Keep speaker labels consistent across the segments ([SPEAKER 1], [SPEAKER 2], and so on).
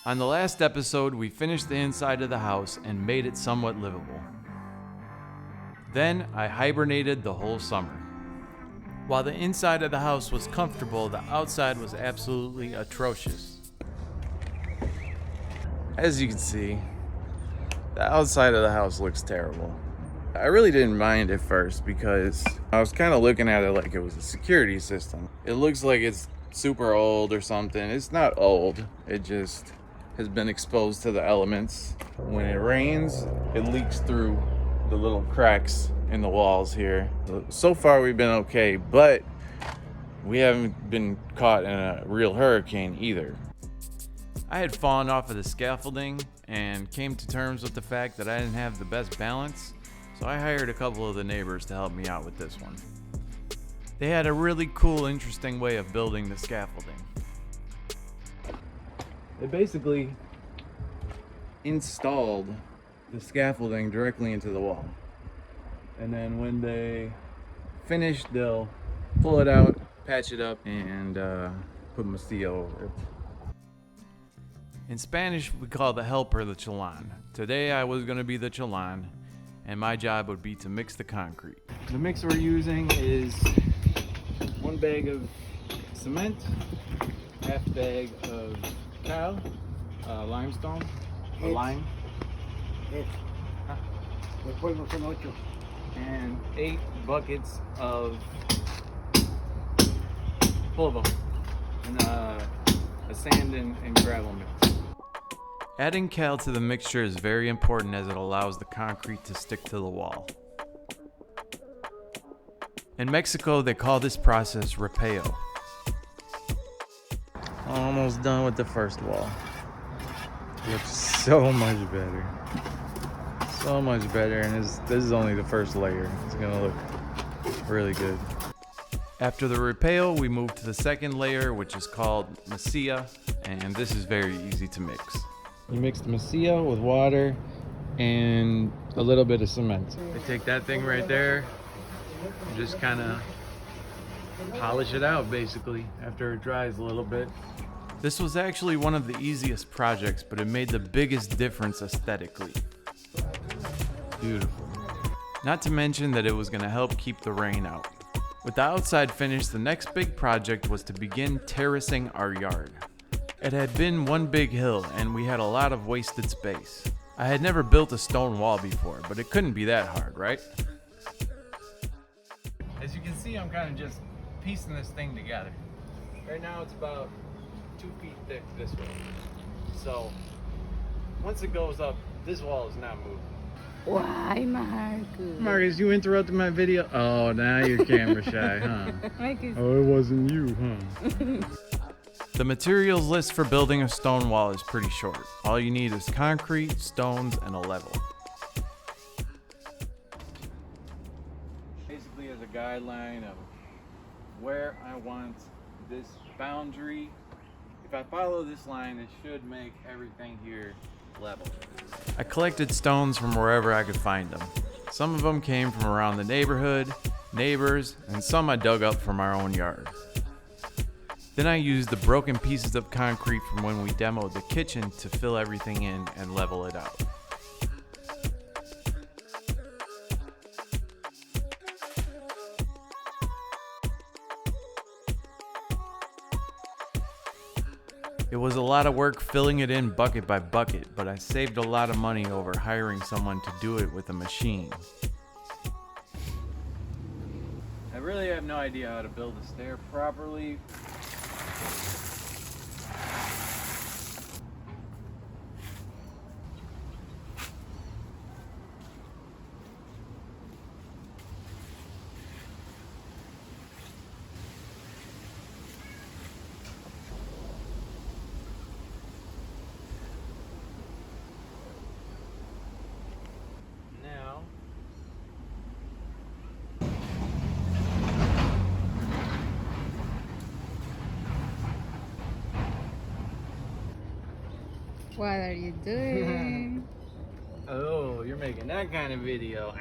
[SPEAKER 1] On the last episode, we finished the inside of the house and made it somewhat livable. Then I hibernated the whole summer. While the inside of the house was comfortable, the outside was absolutely atrocious.
[SPEAKER 2] As you can see, the outside of the house looks terrible. I really didn't mind at first because I was kind of looking at it like it was a security system. It looks like it's super old or something. It's not old, it just has been exposed to the elements. When it rains, it leaks through the little cracks in the walls here. So far we've been okay, but we haven't been caught in a real hurricane either.
[SPEAKER 1] I had fallen off of the scaffolding and came to terms with the fact that I didn't have the best balance, so I hired a couple of the neighbors to help me out with this one. They had a really cool, interesting way of building the scaffolding. They basically installed the scaffolding directly into the wall. And then when they finish, they'll pull it out, patch it up, and put masilla over it. In Spanish, we call the helper the chalan. Today I was going to be the chalan, and my job would be to mix the concrete. The mix we're using is 1 bag of cement, half bag of cal, limestone, or lime, and 8 buckets of polvo, and a sand and gravel mix. Adding cal to the mixture is very important as it allows the concrete to stick to the wall. In Mexico, they call this process rapeo.
[SPEAKER 2] Almost done with the first wall. Looks so much better. So much better, and this is only the first layer. It's gonna look really good.
[SPEAKER 1] After the rapeo, we move to the second layer, which is called masilla, and this is very easy to mix. You mix the masilla with water and a little bit of cement. You take that thing right there and just kind of polish it out basically after it dries a little bit. This was actually one of the easiest projects, but it made the biggest difference aesthetically. Beautiful. Not to mention that it was going to help keep the rain out. With the outside finished, the next big project was to begin terracing our yard. It had been one big hill, and we had a lot of wasted space. I had never built a stone wall before, but it couldn't be that hard, right? As you can see, I'm kind of just piecing this thing together. Right now it's about 2 feet thick this way. So, once it goes up, this wall is not moving.
[SPEAKER 3] Why, Marcus?
[SPEAKER 1] Marcus, you interrupted my video. Oh, now you're camera shy, huh? Oh, it wasn't you, huh? The materials list for building a stone wall is pretty short. All you need is concrete, stones, and a level. Basically as a guideline of where I want this boundary. If I follow this line, it should make everything here level. I collected stones from wherever I could find them. Some of them came from around the neighborhood, neighbors, and some I dug up from our own yard. Then I used the broken pieces of concrete from when we demoed the kitchen to fill everything in and level it out. It was a lot of work filling it in bucket by bucket, but I saved a lot of money over hiring someone to do it with a machine. I really have no idea how to build a stair properly.
[SPEAKER 3] What are you doing?
[SPEAKER 1] Oh, you're making that kind of video.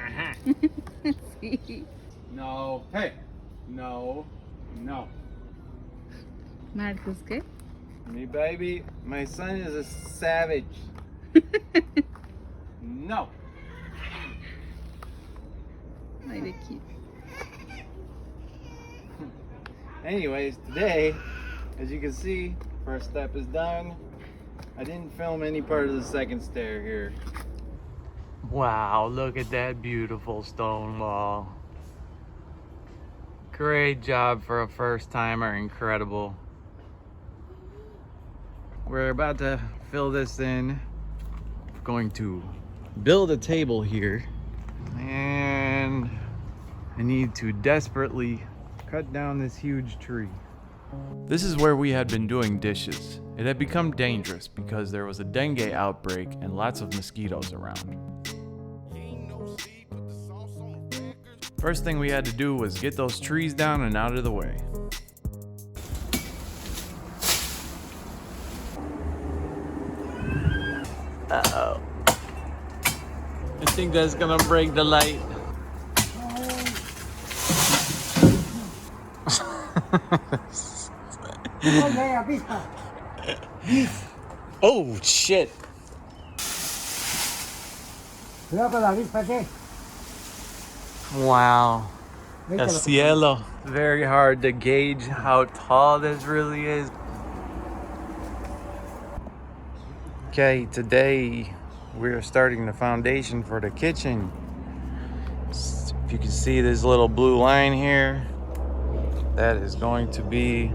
[SPEAKER 3] Sí.
[SPEAKER 1] No. Hey. No. No.
[SPEAKER 3] Marcus, ¿qué?
[SPEAKER 1] Me baby, my son is a savage. No.
[SPEAKER 3] Like the kid.
[SPEAKER 1] Anyways, today, as you can see, first step is done. I didn't film any part of the second stair here. Wow, look at that beautiful stone wall. Great job for a first timer, incredible. We're about to fill this in. We're going to build a table here. And I need to desperately cut down this huge tree.
[SPEAKER 2] This is where we had been doing dishes. It had become dangerous because there was a dengue outbreak and lots of mosquitoes around. First thing we had to do was get those trees down and out of the way.
[SPEAKER 1] Uh-oh. I think that's gonna break the light. Oh shit. Wow. El cielo. Very hard to gauge how tall this really is. Okay, today we're starting the foundation for the kitchen. If you can see this little blue line here, that is going to be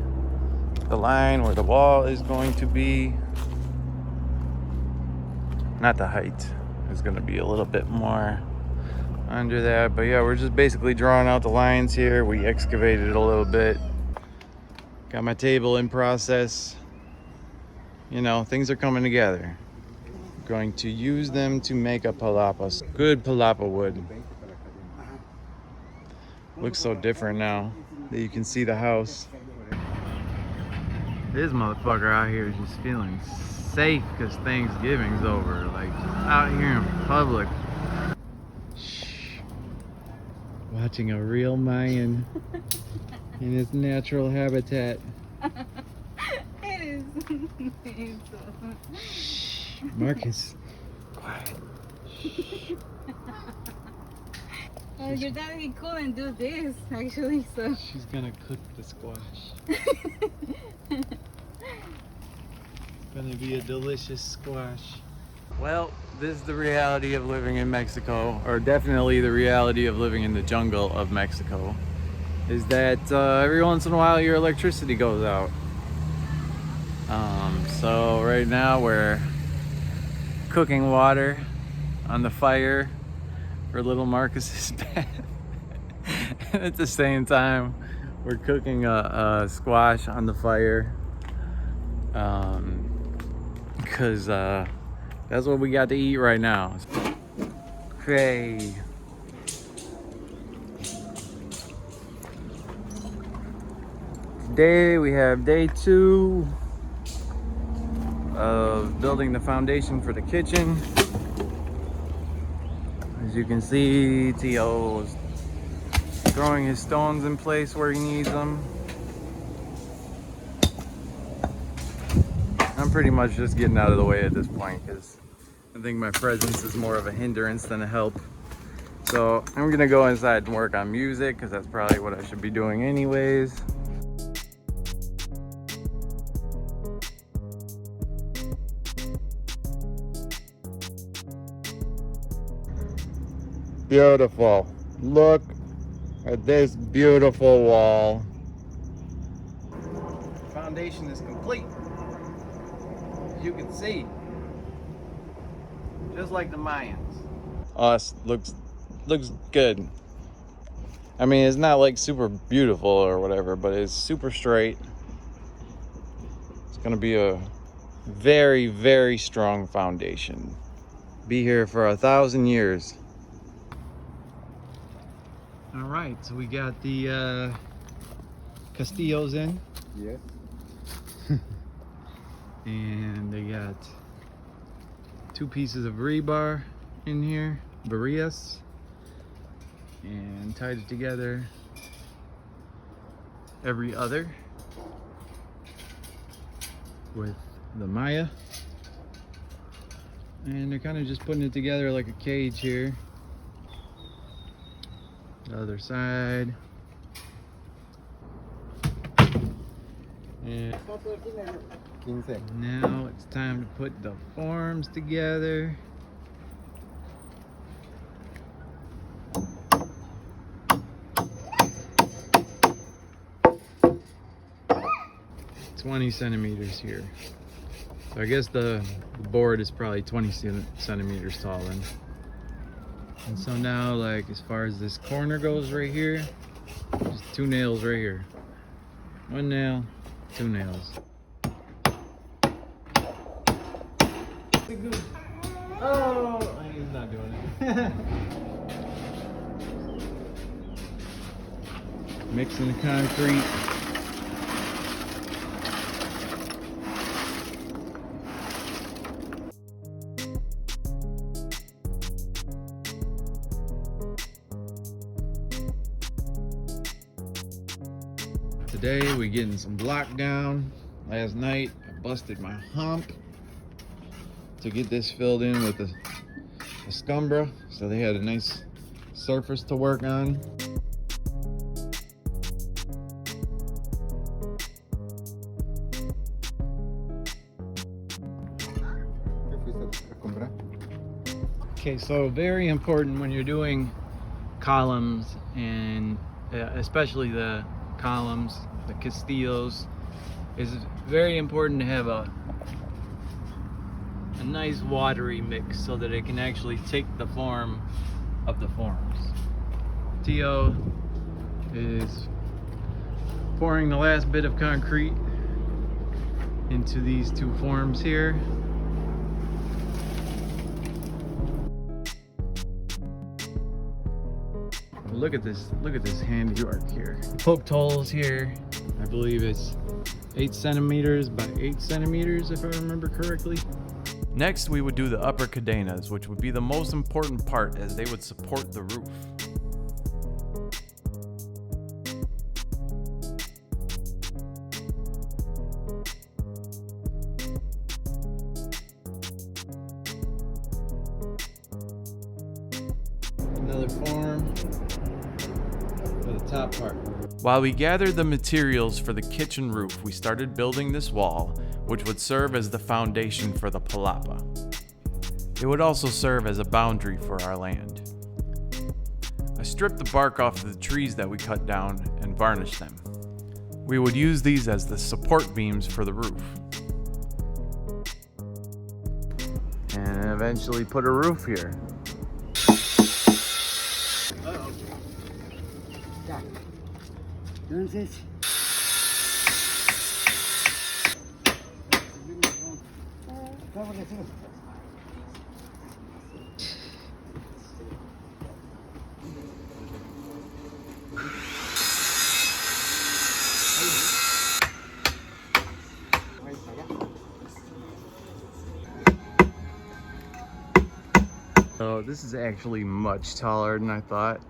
[SPEAKER 1] the line where the wall is going to be. Not the height, it's going to be a little bit more under that, but yeah, we're just basically drawing out the lines here. We excavated it a little bit. Got my table in process. You know, things are coming together. Going to use them to make a palapa. Good palapa wood. Looks so different now that you can see the house. This motherfucker out here is just feeling safe because Thanksgiving's over. Like, just out here in public. Watching a real Mayan in its natural habitat.
[SPEAKER 3] It is.
[SPEAKER 1] Marcus, quiet.
[SPEAKER 3] Well, your daddy couldn't do this, actually, so.
[SPEAKER 1] She's gonna cook the squash. Gonna be a delicious squash. Well, this is the reality of living in Mexico, or definitely the reality of living in the jungle of Mexico, is that every once in a while your electricity goes out. So right now we're cooking water on the fire for little Marcus's bed. And at the same time, we're cooking a squash on the fire. Because that's what we got to eat right now. Okay. Today we have day 2 of building the foundation for the kitchen. As you can see, T.O.'s throwing his stones in place where he needs them. I'm pretty much just getting out of the way at this point because I think my presence is more of a hindrance than a help. So I'm gonna go inside and work on music because that's probably what I should be doing anyways. Beautiful. Look at this beautiful wall. Foundation is complete. As you can see, just like the Mayans. Us looks good. I mean, it's not like super beautiful or whatever, but it's super straight. It's gonna be a very, very strong foundation. Be here for 1,000 years. All right, so we got the Castillos in.
[SPEAKER 4] Yes.
[SPEAKER 1] And they got 2 pieces of rebar in here, varillas, and tied it together every other. with the Maya. And they're kind of just putting it together like a cage here. The other side. And now it's time to put the forms together. It's 20 centimeters here. So I guess the board is probably 20 centimeters tall then. And so now, like, as far as this corner goes right here, just 2 nails right here. 1 nail, 2 nails. Oh, he's not doing it. Mixing the concrete. Today we getting some block down. Last night I busted my hump to get this filled in with a scumbra, so they had a nice surface to work on. Okay, so very important when you're doing columns, and especially the columns, the castillos, is very important to have a nice watery mix so that it can actually take the form of the forms. Tio is pouring the last bit of concrete into these 2 forms here. Look at this handiwork here. Poked holes here. I believe it's 8 centimeters by 8 centimeters if I remember correctly.
[SPEAKER 2] Next, we would do the upper cadenas, which would be the most important part as they would support the roof.
[SPEAKER 1] Another form for the top part.
[SPEAKER 2] While we gathered the materials for the kitchen roof, we started building this wall, which would serve as the foundation for the palapa. It would also serve as a boundary for our land. I stripped the bark off of the trees that we cut down and varnished them. We would use these as the support beams for the roof. And eventually put a roof here.
[SPEAKER 4] Entonces,
[SPEAKER 1] So this is actually much taller than I thought.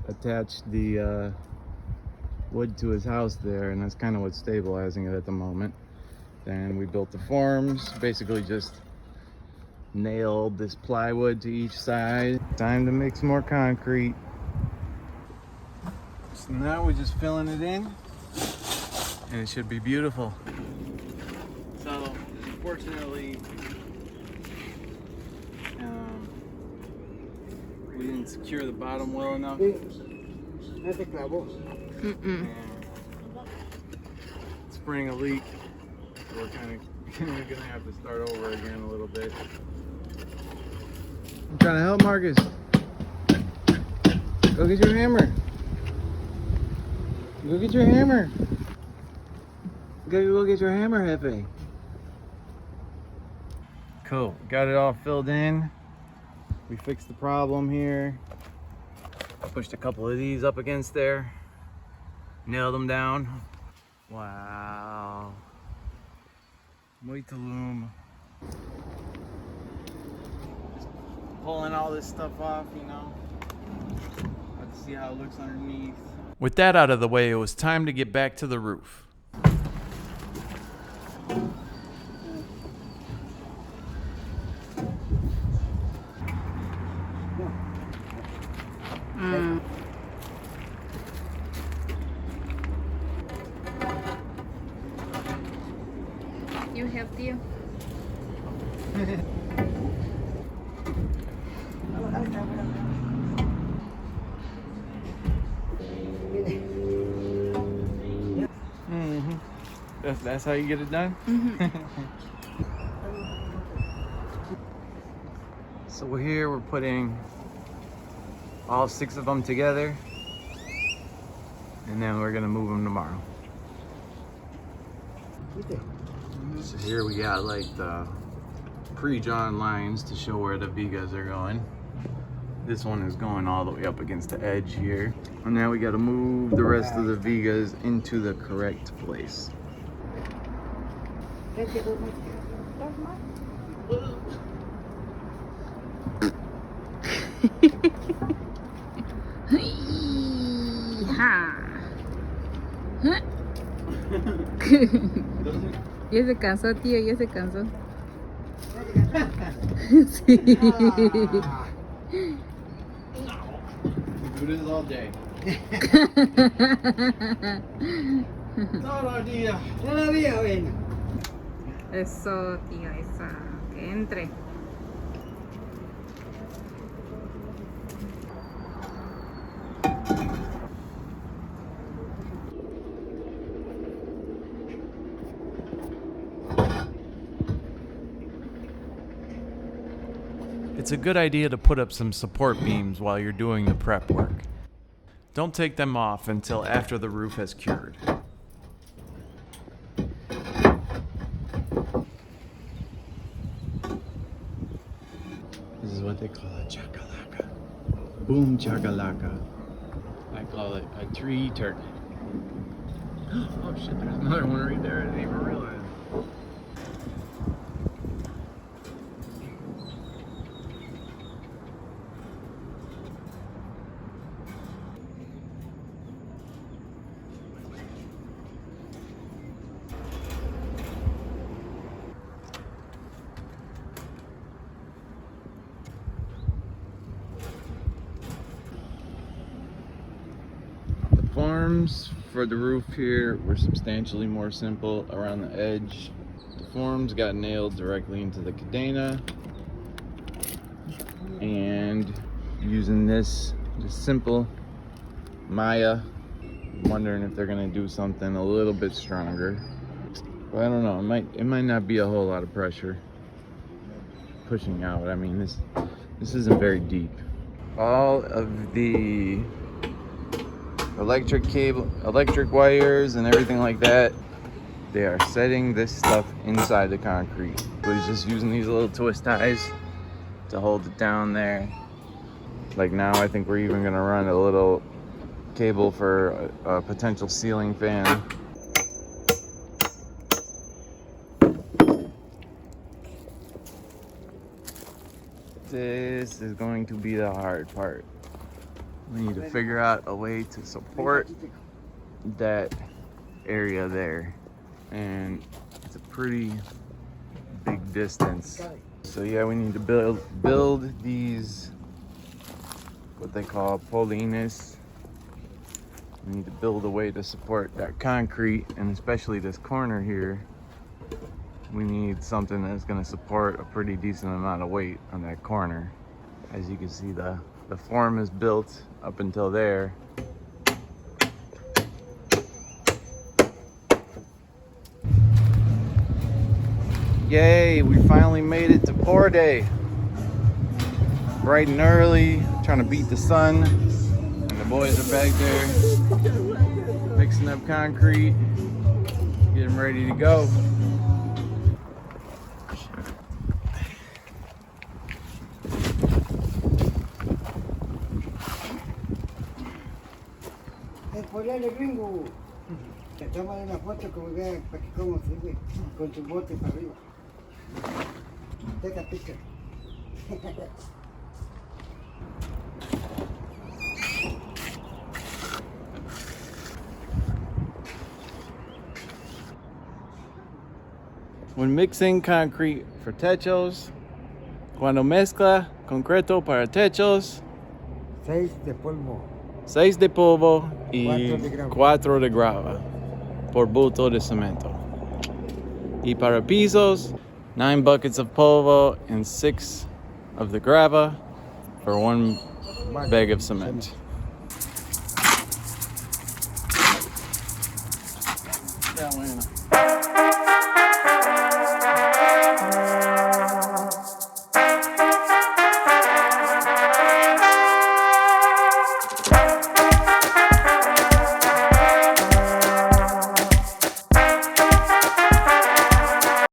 [SPEAKER 1] Attached the wood to his house there, and that's kind of what's stabilizing it at the moment. Then we built the forms, basically just nailed this plywood to each side. Time to mix more concrete. So now we're just filling it in, and it should be beautiful. So unfortunately, we didn't secure the bottom well enough.
[SPEAKER 4] no te clavó.
[SPEAKER 1] And spraying a leak. So we're kind of gonna have to start over again a little bit. I'm trying to help Marcus. Go get your hammer. Go get your hammer. Go get your hammer, Hefe. Cool. Got it all filled in. We fixed the problem here. Pushed a couple of these up against there. Nailed them down. Wow. Muito loom. Just pulling all this stuff off, you know. Let's see how it looks underneath.
[SPEAKER 2] With that out of the way, it was time to get back to the roof.
[SPEAKER 3] You help you.
[SPEAKER 1] That's how you get it done? So here we're putting all 6 of them together, and then we're gonna move them tomorrow. So here we got like the pre-drawn lines to show where the vigas are going. This one is going all the way up against the edge here. And now we gotta move the rest of the vigas into the correct place.
[SPEAKER 3] Ya se cansó, tío, ya se cansó. Sí.
[SPEAKER 1] We do this all day. Todavía.
[SPEAKER 4] Todavía, bueno.
[SPEAKER 3] Eso, tío, esa. Que entre.
[SPEAKER 2] It's a good idea to put up some support beams while you're doing the prep work. Don't take them off until after the roof has cured.
[SPEAKER 1] This is what they call a chakalaka. Boom chakalaka. I call it a tree turkey. Oh shit, there's another one right there. I didn't even realize. Forms for the roof here were substantially more simple around the edge. The forms got nailed directly into the cadena, and using this just simple Maya, I'm wondering if they're gonna do something a little bit stronger. But I don't know, it might not be a whole lot of pressure pushing out. I mean, this isn't very deep. All of the electric wires and everything like that, they are setting this stuff inside the concrete. So he's just using these little twist ties to hold it down there. Like now I think we're even gonna run a little cable for a potential ceiling fan. This is going to be the hard part. We need to figure out a way to support that area there, and it's a pretty big distance. So yeah, we need to build these, what they call polines. We need to build a way to support that concrete, and especially this corner here. We need something that's going to support a pretty decent amount of weight on that corner. As you can see, the form is built up until there. Yay, we finally made it to pour day. Bright and early, trying to beat the sun. And the boys are back there mixing up concrete, getting ready to go.
[SPEAKER 4] Ponle gringo. Te toman una foto como vean para que cómo se ve con su bote para arriba. Take a picture.
[SPEAKER 1] When mixing concrete for techos, cuando mezcla concreto para techos,
[SPEAKER 4] 6 de polvo.
[SPEAKER 1] 6 de polvo y
[SPEAKER 4] 4 de grava.
[SPEAKER 1] 4 de grava por bulto de cemento. y para pisos, 9 buckets of polvo, and 6 of the grava for 1 bag of cement. That way.